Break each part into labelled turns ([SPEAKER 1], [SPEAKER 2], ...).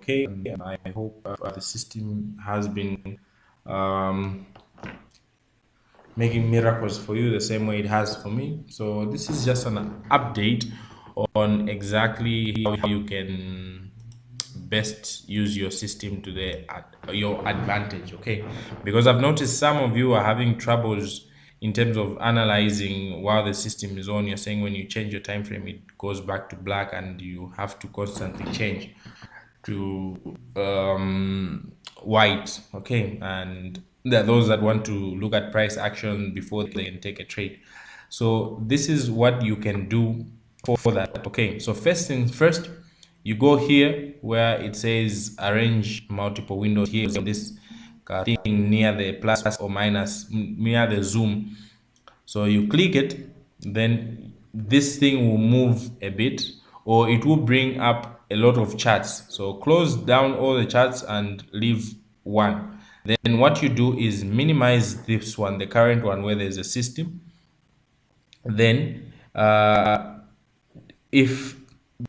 [SPEAKER 1] okay. And I hope the system has been um, making miracles for you the same way it has for me. So this is just an update on exactly how you can best use your system to your advantage, okay? Because I've noticed some of you are having troubles in terms of analyzing while the system is on. You're saying when you change your time frame, it goes back to black and you have to constantly change to white, okay. And there are those that want to look at price action before they can take a trade. So this is what you can do for that, okay. So first things first, you go here where it says arrange multiple windows. Here is this thing near the plus or minus, near the zoom. So you click it, then this thing will move a bit, or it will bring up a lot of charts. So close down all the charts and leave one. Then what you do is minimize this one, the current one where there's a system. Then if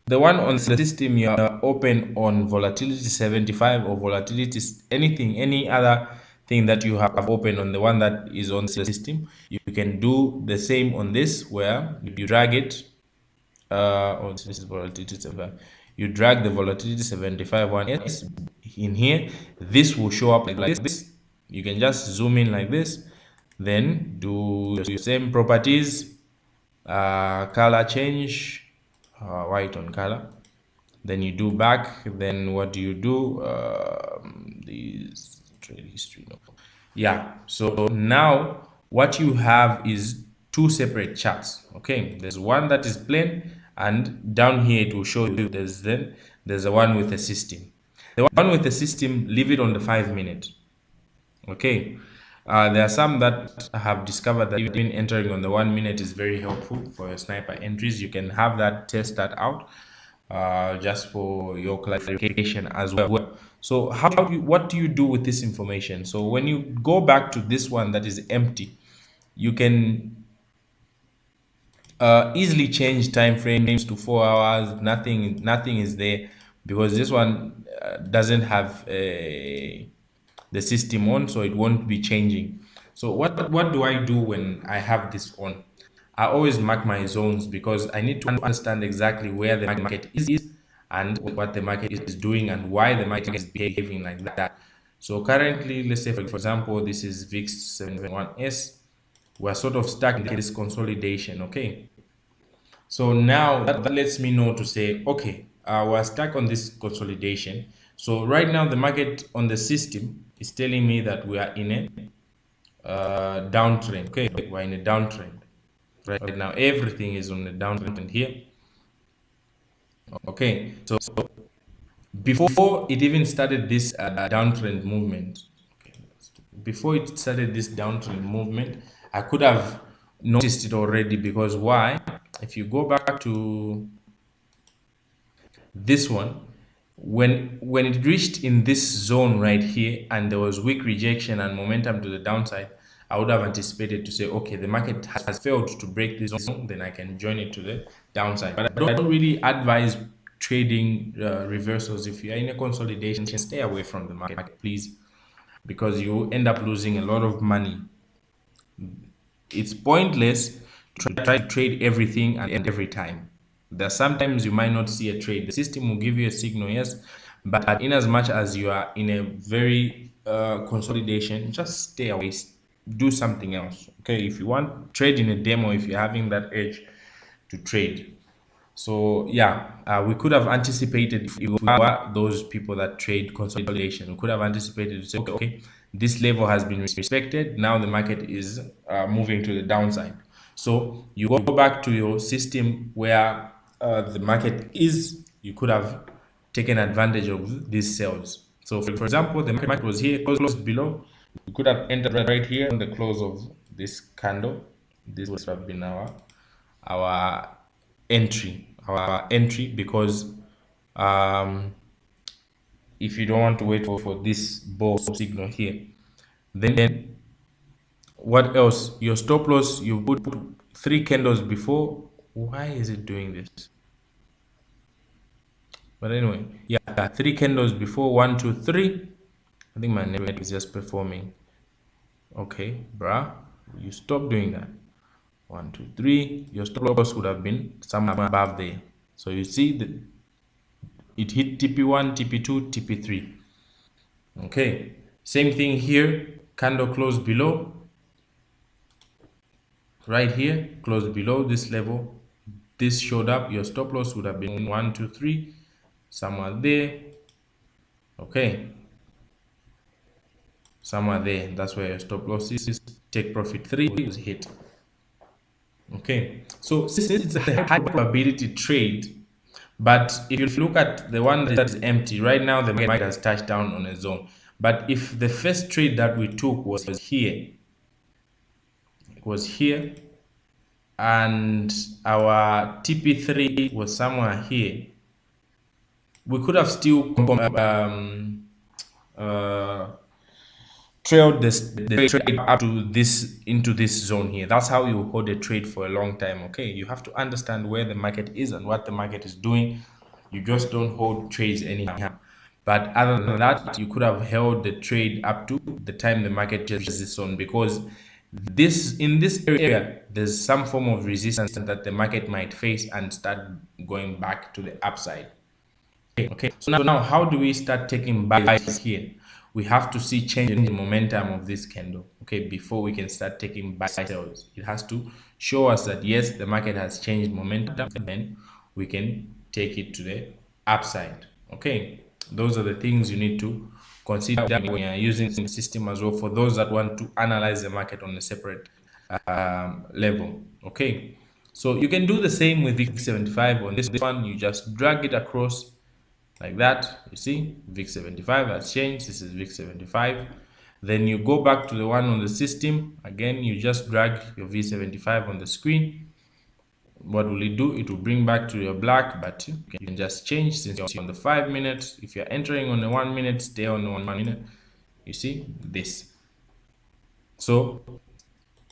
[SPEAKER 1] the one on the system you are open on volatility 75 or volatility anything, any other thing that you have open on the one that is on the system, you can do the same on this, where you drag it oh, this is volatility 75. You drag the volatility 75 one s in here. This will show up like this. You can just zoom in like this, then do the same properties, color change, white on color, then you do back. Then what do you do? These trade history, no. Yeah, so now what you have is two separate charts, okay. There's one that is plain, and down here it will show you there's a one with a system. The one with the system, leave it on the 5 minute, okay. There are some that have discovered that even entering on the 1 minute is very helpful for your sniper entries. You can have that, test that out, just for your clarification as well. So what do you do with this information? So when you go back to this one that is empty, you can easily change time frames to 4 hours. Nothing is there, because this one doesn't have the system on, so it won't be changing. So what do I do when I have this on? I always mark my zones, because I need to understand exactly where the market is and what the market is doing and why the market is behaving like that. So currently, let's say for example, this is VIX 771S. We're sort of stuck in this consolidation, okay. So now that lets me know to say, okay, we're stuck on this consolidation. So right now the market on the system is telling me that we are in a downtrend. Okay, we're in a downtrend. Right now everything is on the downtrend here. Okay, so before it even started this downtrend movement, before it started this downtrend movement, I could have noticed it already, because why? If you go back to this one, when it reached in this zone right here and there was weak rejection and momentum to the downside, I would have anticipated to say, okay, the market has failed to break this zone, then I can join it to the downside. But I don't really advise trading reversals. If you're in a consolidation, stay away from the market, please, because you end up losing a lot of money. It's pointless to try to trade everything and every time. There are sometimes you might not see a trade. The system will give you a signal, yes, but in as much as you are in a very consolidation, just stay away. Do something else. Okay, if you want trade in a demo, if you're having that edge to trade. So yeah, we could have anticipated, if we were those people that trade consolidation, we could have anticipated to say, okay, this level has been respected. Now the market is moving to the downside. So you go back to your system where the market is. You could have taken advantage of these sales. So for example, the market was here, closed below. You could have entered right here on the close of this candle. This would have been our entry, because um, if you don't want to wait for this bull signal here, then what else? Your stop loss, you put 3 candles before. Why is it doing this? But anyway, yeah, three candles before, one, two, three. I think my network is just performing. Okay, bruh, you stop doing that. One, two, three. Your stop loss would have been somewhere above there. So you see that it hit TP1, TP2, TP3. Okay, same thing here. Candle closed below, right here, closed below this level. This showed up. Your stop loss would have been one, two, three, somewhere there. Okay, somewhere there. That's where your stop loss is. Take profit three is hit. Okay, so since it's a high probability trade, but if you look at the one that is empty right now, the market has touched down on a zone. But if the first trade that we took was here, it was here, and our TP3 was somewhere here, we could have still uh, trailed the trade up to this into this zone here. That's how you hold a trade for a long time. Okay, you have to understand where the market is and what the market is doing. You just don't hold trades anyhow. But other than that, you could have held the trade up to the time the market just this on, because this in this area there's some form of resistance that the market might face and start going back to the upside. Okay, so now how do we start taking buys here? We have to see change in the momentum of this candle, okay, before we can start taking buy sells. It has to show us that yes, the market has changed momentum, then we can take it to the upside. Okay, those are the things you need to consider when you're using the system as well, for those that want to analyze the market on a separate level. Okay, so you can do the same with VIX 75. On this one, you just drag it across like that. You see VIX 75 has changed. This is VIX 75. Then you go back to the one on the system again. You just drag your V75 on the screen. What will it do? It will bring back to your black, but you can just change since you're on the 5 minutes. If you're entering on the 1 minute, stay on the 1 minute. You see this. So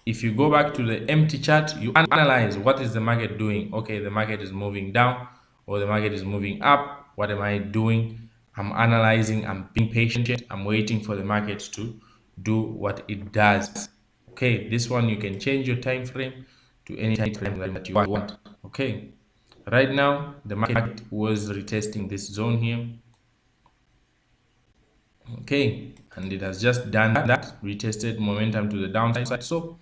[SPEAKER 1] if you go back to the empty chart, you analyze what is the market doing. Okay, the market is moving down or the market is moving up. What am I doing? I'm analyzing, I'm being patient, I'm waiting for the market to do what it does. Okay, this one you can change your time frame to any time frame that you want. Okay, right now the market was retesting this zone here. Okay, and it has just done that, retested momentum to the downside. So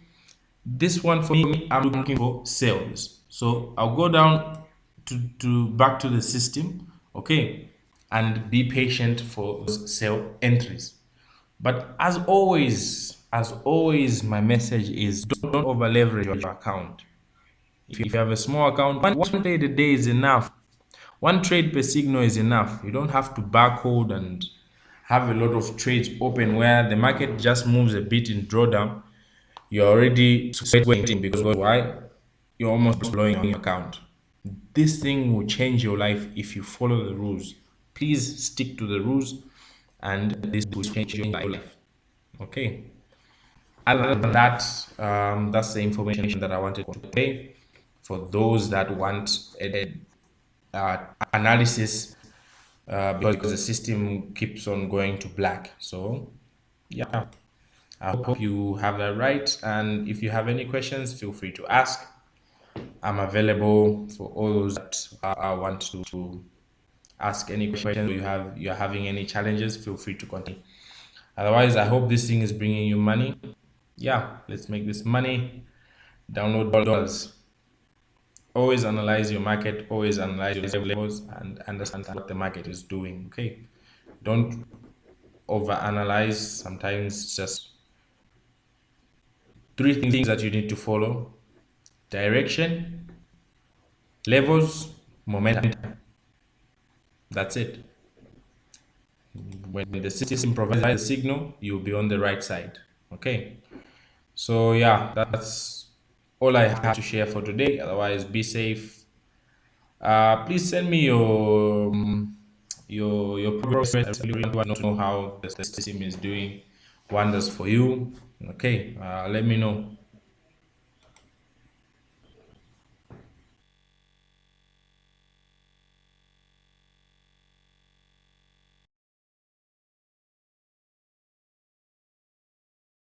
[SPEAKER 1] this one for me, I'm looking for sales. So I'll go down to back to the system, okay, and be patient for those sell entries. But as always, my message is don't over leverage your account. If you have a small account, one trade a day is enough. One trade per signal is enough. You don't have to barcode and have a lot of trades open where the market just moves a bit in drawdown. You're already sweating because why? You're almost blowing your account. This thing will change your life if you follow the rules. Please stick to the rules, and this will change your life. Okay. Other than that, that's the information that I wanted to pay for those that want a analysis, because the system keeps on going to black. So, yeah. I hope you have that right. And if you have any questions, feel free to ask. I'm available for all those that want to ask any questions. You're having any challenges, feel free to contact me. Otherwise, I hope this thing is bringing you money. Yeah, let's make this money. Download dollars. Always analyze your market. Always analyze your levels and understand what the market is doing. Okay, don't overanalyze. Sometimes just three things that you need to follow: direction, levels, momentum. That's it. When the system provides a signal, you'll be on the right side. Okay. So yeah, that's all I have to share for today. Otherwise, be safe. Please send me your progress. I really want to know how the system is doing wonders for you. Okay. Let me know.